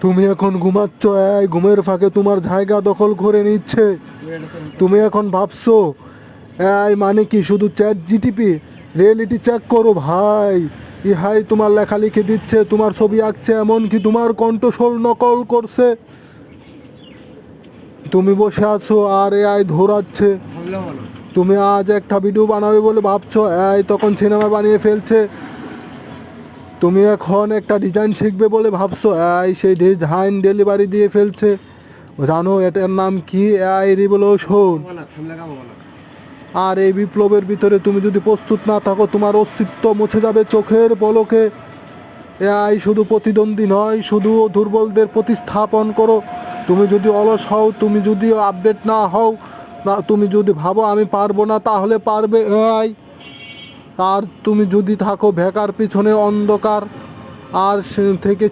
তুমি এখন ঘুমাচ্ছ, এই ঘুমের ফাঁকে তোমার জায়গা দখল করে নিচ্ছে। তুমি এখন ভাবছো এই মানে কি শুধু চ্যাট জিটিপি? রিয়েলিটি চেক করো ভাই, ইহাই তোমার লেখা লিখে দিচ্ছে, তোমার ছবি আঁকছে, এমনকি তোমার কণ্ঠস্বর নকল করছে। তুমি বসে আছো আর এআই ধরাচ্ছে। তুমি আজ একটা ভিডিও বানাবে বলে ভাবছো, এআই তখন সিনেমা বানিয়ে ফেলছে। তুমি এখন একটা ডিজাইন শিখবে বলে ভাবছো, এআই সেই ডিজাইন ডেলিভারি দিয়ে ফেলছে। জানো এটার নাম কি? AI revolution. আর এই বিপ্লবের ভিতরে তুমি যদি প্রস্তুত না থাকো, তোমার অস্তিত্ব মুছে যাবে চোখের পলকে। এআই শুধু প্রতিদ্বন্দ্বী নয়, শুধু দুর্বলদের প্রতিস্থাপন করো। তুমি যদি অলস হও, তুমি যদি আপডেট না হও, না তুমি যদি ভাবো আমি পারবো না, তাহলে পারবে এআই। আর তুমি যদি থাকো বেকার পিছনে অন্ধকার আর সে থেকে